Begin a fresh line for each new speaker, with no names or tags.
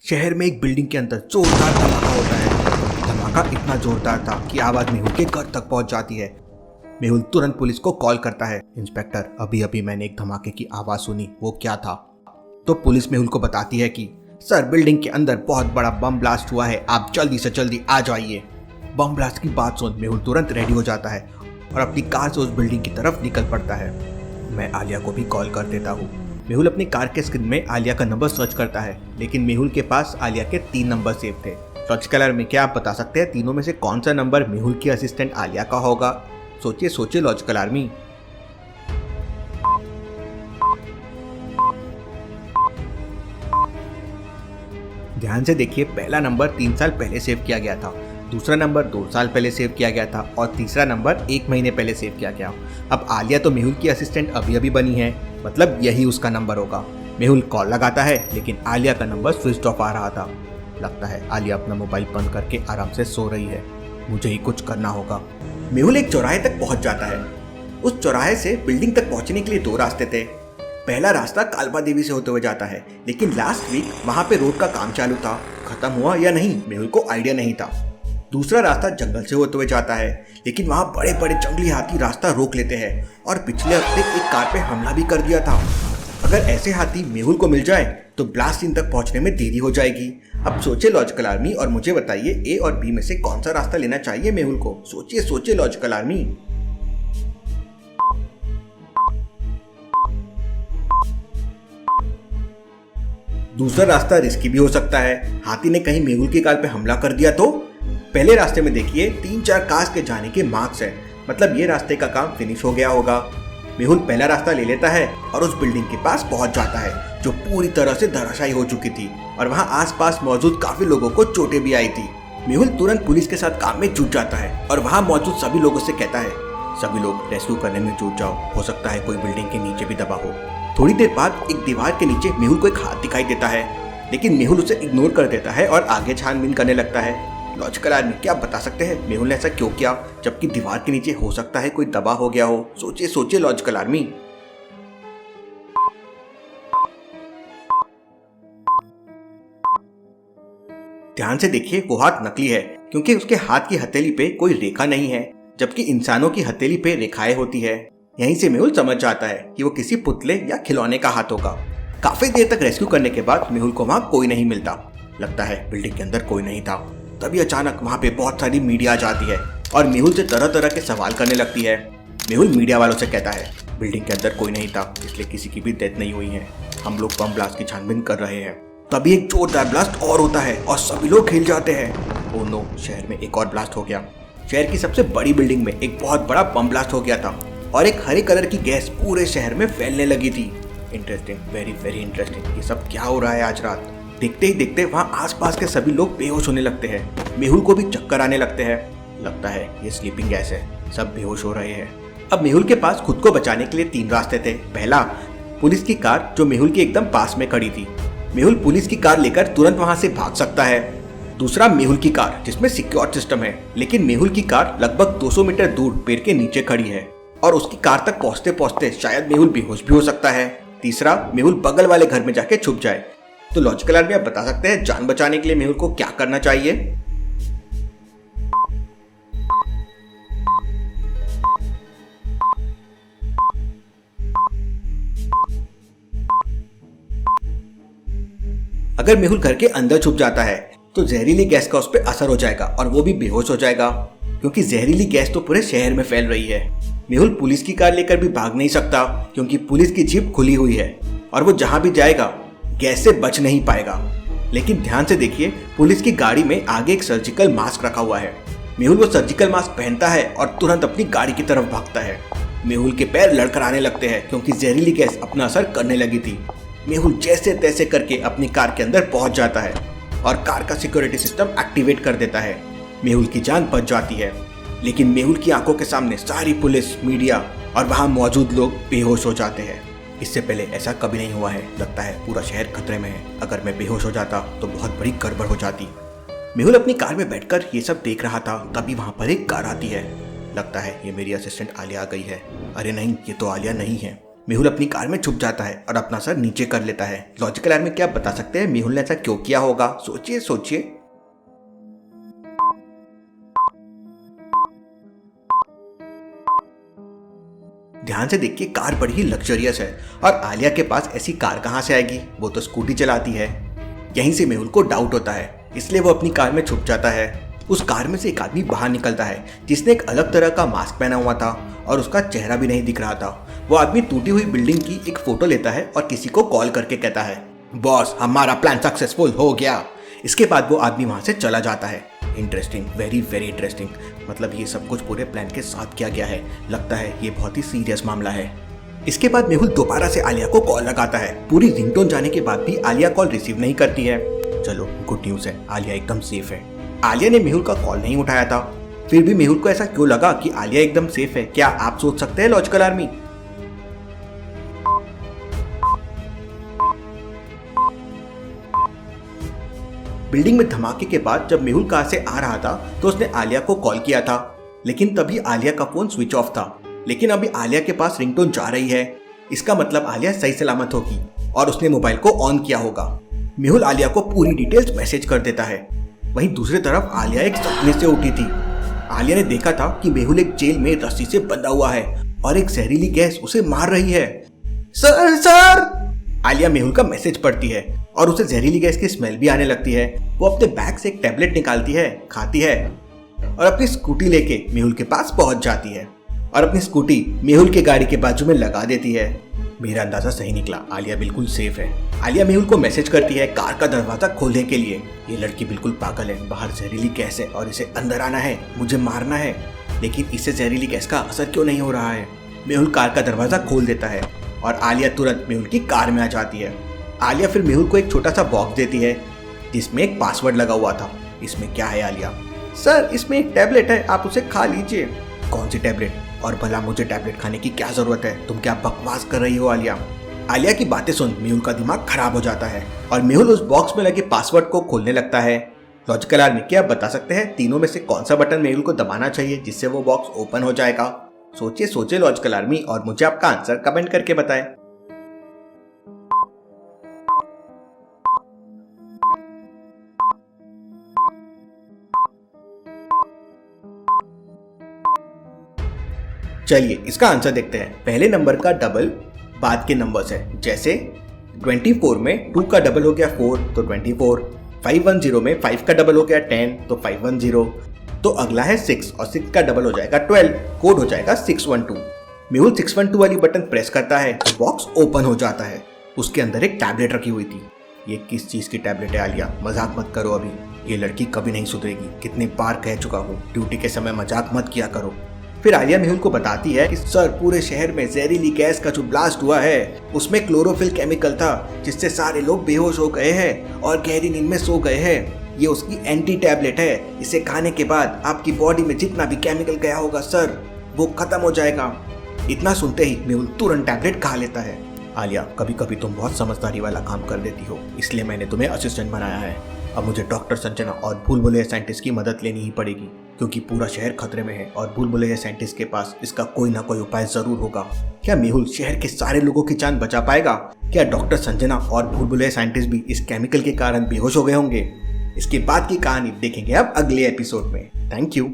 शहर में एक बिल्डिंग के अंदर जोरदार धमाका होता है। धमाका इतना जोरदार था कि आवाज मेहुल के घर तक पहुंच जाती है। मेहुल तुरंत पुलिस को कॉल करता है। इंस्पेक्टर, अभी अभी मैंने एक धमाके की आवाज सुनी, वो क्या था? तो पुलिस मेहुल को बताती है कि सर, बिल्डिंग के अंदर बहुत बड़ा बम ब्लास्ट हुआ है, आप जल्दी से जल्दी आ जाइए। बम ब्लास्ट की बात सुन मेहुल तुरंत रेडी हो जाता है और अपनी कार से उस बिल्डिंग की तरफ निकल पड़ता है। मैं आलिया को भी कॉल कर देता हूँ। मेहुल अपनी कार के स्क्रीन में आलिया का नंबर सर्च करता है, लेकिन मेहुल के पास आलिया के 3 number save the. Logical army, क्या आप बता सकते हैं तीनों में से कौन सा नंबर मेहुल की असिस्टेंट आलिया का होगा? सोचिए सोचिए लॉजिकल आर्मी। ध्यान से देखिए, पहला नंबर 3 साल पहले सेव किया गया था, दूसरा नंबर 2 साल पहले सेव किया गया था और तीसरा नंबर 1 महीने पहले सेव किया गया। अब आलिया तो मेहुल की असिस्टेंट अभी अभी बनी है, मतलब यही उसका नंबर होगा। मेहुल कॉल लगाता है, लेकिन आलिया का नंबर स्विच ऑफ आ रहा था। लगता है आलिया अपना मोबाइल बंद करके आराम से सो रही है। मुझे ही कुछ करना होगा। मेहुल एक चौराहे तक पहुंच जाता है। उस चौराहे से बिल्डिंग तक पहुंचने के लिए 2 रास्ते थे। पहला रास्ता कालबा देवी से होते हुए जाता है, लेकिन लास्ट वीक वहां पे रोड का काम चालू था, खत्म हुआ या नहीं मेहुल को आइडिया नहीं था। दूसरा रास्ता जंगल से होते हुए जाता है, लेकिन वहां बड़े बड़े जंगली हाथी रास्ता रोक लेते हैं और पिछले हफ्ते एक कार पे हमला भी कर दिया था। अगर ऐसे हाथी मेहुल को मिल जाए तो ब्लास्ट सीन तक पहुंचने में देरी हो जाएगी। अब सोचिए लॉजिकल आर्मी और मुझे बताइए ए और बी में से कौन सा रास्ता लेना चाहिए मेहुल को? सोचिए सोचिए लॉजिकल आर्मी। दूसरा रास्ता रिस्की भी हो सकता है। हाथी ने कहीं मेहुल की कार पे हमला कर दिया तो? पहले रास्ते में देखिए 3-4 कार्स के जाने के मार्क्स है, मतलब ये रास्ते का काम फिनिश हो गया होगा। मेहुल पहला रास्ता ले लेता है और उस बिल्डिंग के पास पहुंच जाता है, जो पूरी तरह से धराशायी हो चुकी थी और वहां आसपास मौजूद काफी लोगों को चोटें भी आई थी। मेहुल तुरंत पुलिस के साथ काम में जुट जाता है और वहां मौजूद सभी लोगों से कहता है, सभी लोग रेस्क्यू करने में जुट जाओ, हो सकता है कोई बिल्डिंग के नीचे भी दबा हो। थोड़ी देर बाद एक दीवार के नीचे मेहुल को एक हाथ दिखाई देता है, लेकिन मेहुल उसे इग्नोर कर देता है और आगे छानबीन करने लगता है। लॉजिकल आर्मी, क्या आप बता सकते हैं मेहुल ने ऐसा क्यों किया, जबकि दीवार के नीचे हो सकता है कोई दबा हो गया हो? सोचिए सोचिए लॉजिकल आर्मी। ध्यान से देखिए, वो हाथ नकली है क्योंकि उसके हाथ की हथेली पे कोई रेखा नहीं है, जबकि इंसानों की हथेली पे रेखाएं होती है। यहीं से मेहुल समझ जाता है कि वो किसी पुतले या खिलौने का हाथ होगा। काफी देर तक रेस्क्यू करने के बाद मेहुल को वहाँ कोई नहीं मिलता। लगता है बिल्डिंग के अंदर कोई नहीं था। तभी अचानक वहाँ पे बहुत सारी मीडिया आ जाती है और मेहुल से तरह तरह के सवाल करने लगती है। मेहुल मीडिया वालों से कहता है, बिल्डिंग के अंदर कोई नहीं था, इसलिए किसी की भी डेथ नहीं हुई है, हम लोग बम ब्लास्ट की छानबीन कर रहे हैं। तभी एक जोरदार ब्लास्ट और होता है और सभी लोग हिल जाते हैं। ओह नो, शहर में एक और ब्लास्ट हो गया। शहर की सबसे बड़ी बिल्डिंग में एक बहुत बड़ा बम ब्लास्ट हो गया था और एक हरे कलर की गैस पूरे शहर में फैलने लगी थी। Interesting, very very interesting. ये सब क्या हो रहा है आज रात? देखते ही देखते वहाँ आसपास के सभी लोग बेहोश होने लगते हैं। मेहुल को भी चक्कर आने लगते हैं। लगता है ये स्लीपिंग गैस है, सब बेहोश हो रहे हैं। अब मेहुल के पास खुद को बचाने के लिए 3 रास्ते थे। पहला, पुलिस की कार जो मेहुल के एकदम पास में खड़ी थी। मेहुल पुलिस की कार लेकर तुरंत वहाँ से भाग सकता है। दूसरा, मेहुल की कार जिसमें सिक्योर सिस्टम है, लेकिन मेहुल की कार लगभग 200 मीटर दूर पेड़ के नीचे खड़ी है और उसकी कार तक पहुँचते पहुँचते शायद मेहुल बेहोश भी हो सकता है। तीसरा, मेहुल बगल वाले घर में जाके छुप जाए। तो लॉजिकल आर्मी, आप बता सकते हैं जान बचाने के लिए मेहुल को क्या करना चाहिए? अगर मेहुल घर के अंदर छुप जाता है तो जहरीली गैस का उस पर असर हो जाएगा और वो भी बेहोश हो जाएगा, क्योंकि जहरीली गैस तो पूरे शहर में फैल रही है। मेहुल पुलिस की कार लेकर भी भाग नहीं सकता क्योंकि पुलिस की जीप खुली हुई है और वो जहां भी जाएगा गैस से बच नहीं पाएगा। लेकिन ध्यान से देखिए, पुलिस की गाड़ी में आगे एक सर्जिकल मास्क रखा हुआ है। मेहुल वो सर्जिकल मास्क पहनता है और तुरंत अपनी गाड़ी की तरफ भागता है। मेहुल के पैर लड़खड़ाने लगते हैं क्योंकि जहरीली गैस अपना असर करने लगी थी। मेहुल जैसे तैसे करके अपनी कार के अंदर पहुंच जाता है और कार का सिक्योरिटी सिस्टम एक्टिवेट कर देता है। मेहुल की जान बच जाती है, लेकिन मेहुल की आंखों के सामने सारी पुलिस, मीडिया और वहां मौजूद लोग बेहोश हो जाते हैं। इससे पहले ऐसा कभी नहीं हुआ है। लगता है पूरा शहर खतरे में है। अगर मैं बेहोश हो जाता तो बहुत बड़ी गड़बड़ हो जाती। मेहुल अपनी कार में बैठकर ये सब देख रहा था, तभी वहां पर एक कार आती है। लगता है ये मेरी असिस्टेंट आलिया आ गई है। अरे नहीं, ये तो आलिया नहीं है। मेहुल अपनी कार में छुप जाता है और अपना सर नीचे कर लेता है। लॉजिकल आर्मी क्या बता सकते हैं मेहुल ने ऐसा क्यों किया होगा? सोचिए सोचिए। ध्यान से देखिए, कार बड़ी ही लग्जरियस है और आलिया के पास ऐसी कार कहाँ से आएगी? वो तो स्कूटी चलाती है। यहीं से मेहुल को डाउट होता है, इसलिए वो अपनी कार में छुप जाता है। उस कार में से एक आदमी बाहर निकलता है जिसने एक अलग तरह का मास्क पहना हुआ था और उसका चेहरा भी नहीं दिख रहा था। वो आदमी टूटी हुई बिल्डिंग की एक फोटो लेता है और किसी को कॉल करके कहता है, बॉस हमारा प्लान सक्सेसफुल हो गया। इसके बाद वो आदमी वहां से चला जाता है। Interesting, very very interesting. मतलब ये सब कुछ पूरे प्लान के साथ किया गया है। लगता है ये बहुत ही सीरियस मामला है। इसके बाद मेहुल दोबारा से आलिया को कॉल लगाता है। पूरी रिंगटोन जाने के बाद भी आलिया कॉल रिसीव नहीं करती है। चलो गुड न्यूज है, आलिया एकदम सेफ है। आलिया ने मेहुल का कॉल नहीं उठाया था, फिर भी मेहुल को ऐसा क्यों लगा कि आलिया एकदम सेफ है? क्या आप सोच सकते हैं लॉजिकल आर्मी? बिल्डिंग में धमाके के बाद जब मेहुल कार से आ रहा था तो उसने आलिया को कॉल किया था, लेकिन तभी आलिया का फोन स्विच ऑफ था। लेकिन अभी आलिया के पास रिंगटोन जा रही है, इसका मतलब आलिया सही सलामत होगी और उसने मोबाइल को ऑन किया होगा। मेहुल आलिया को पूरी डिटेल्स मैसेज कर देता है। वहीं दूसरी तरफ आलिया एक सपने से उठी थी। आलिया ने देखा था कि मेहुल एक जेल में रस्सी से बंधा हुआ है और एक जहरीली गैस उसे मार रही है। Sir sir! आलिया मेहुल का मैसेज पढ़ती है और उसे जहरीली गैस की स्मेल भी आने लगती है। वो अपने बैग से एक टैबलेट निकालती है, खाती है और अपनी स्कूटी लेके मेहुल के पास पहुंच जाती है और अपनी स्कूटी मेहुल के गाड़ी के बाजू में लगा देती है। मेरा अंदाजा सही निकला, आलिया बिल्कुल सेफ है। आलिया मेहुल को मैसेज करती है कार का दरवाजा खोलने के लिए। ये लड़की बिल्कुल पागल है, बाहर जहरीली गैस है और इसे अंदर आना है, मुझे मारना है। लेकिन इससे जहरीली गैस का असर क्यों नहीं हो रहा है? मेहुल कार का दरवाजा खोल देता है और आलिया तुरंत मेहुल की कार में आ जाती है। आलिया फिर मेहुल को एक छोटा सा बॉक्स देती है जिसमें एक पासवर्ड लगा हुआ था। इसमें क्या है आलिया? सर इसमें एक टैबलेट है, आप उसे खा लीजिए। कौन सी टैबलेट? और भला मुझे टैबलेट खाने की क्या जरूरत है? तुम क्या बकवास कर रही हो आलिया? आलिया की बातें सुन मेहुल का दिमाग खराब हो जाता है और मेहुल उस बॉक्स में लगे पासवर्ड को खोलने लगता है। लॉजिकल आर्मी क्या आप बता सकते हैं तीनों में से कौन सा बटन मेहुल को दबाना चाहिए जिससे वो बॉक्स ओपन हो जाएगा? सोचिए सोचिए लॉजिकल आर्मी और मुझे आपका आंसर कमेंट करके बताएं। चलिए इसका आंसर देखते हैं। पहले नंबर का डबल बाद के नंबर्स है, जैसे 24 में 2 का डबल हो गया 4 तो 24, 510 में 5 का डबल हो गया 10 तो 510, तो अगला है 6 और 6 का डबल हो जाएगा 12, कोड हो जाएगा 612। मेहुल 612 वाली बटन प्रेस करता है तो बॉक्स ओपन हो जाता है। उसके अंदर एक टैबलेट रखी हुई थी। ये किस चीज की टैबलेट है आलिया? मजाक मत करो अभी, ये लड़की कभी नहीं सुधरेगी। कितने बार कह चुका हूँ ड्यूटी के समय मजाक मत किया करो। फिर आलिया मेहुल को बताती है कि सर पूरे शहर में जहरीली गैस का जो ब्लास्ट हुआ है उसमें क्लोरोफिल केमिकल था जिससे सारे लोग बेहोश हो गए हैं और गहरी नींद में सो गए हैं। ये उसकी एंटी टैबलेट है, इसे खाने के बाद आपकी बॉडी में जितना भी केमिकल गया होगा सर वो खत्म हो जाएगा। इतना सुनते ही मेहुल तुरंत टैबलेट खा लेता है। आलिया कभी कभी तुम बहुत समझदारी वाला काम कर देती हो, इसलिए मैंने तुम्हें असिस्टेंट बनाया है। अब मुझे डॉक्टर संजना और भूल भुलैया साइंटिस्ट की मदद लेनी ही पड़ेगी क्योंकि पूरा शहर खतरे में है और भूल भुलैया साइंटिस्ट के पास इसका कोई ना कोई उपाय जरूर होगा। क्या मेहुल शहर के सारे लोगों की जान बचा पाएगा? क्या डॉक्टर संजना और भूल भुलैया साइंटिस्ट भी इस केमिकल के कारण बेहोश हो गए होंगे? इसके बाद की कहानी देखेंगे अब अगले एपिसोड में। Thank you.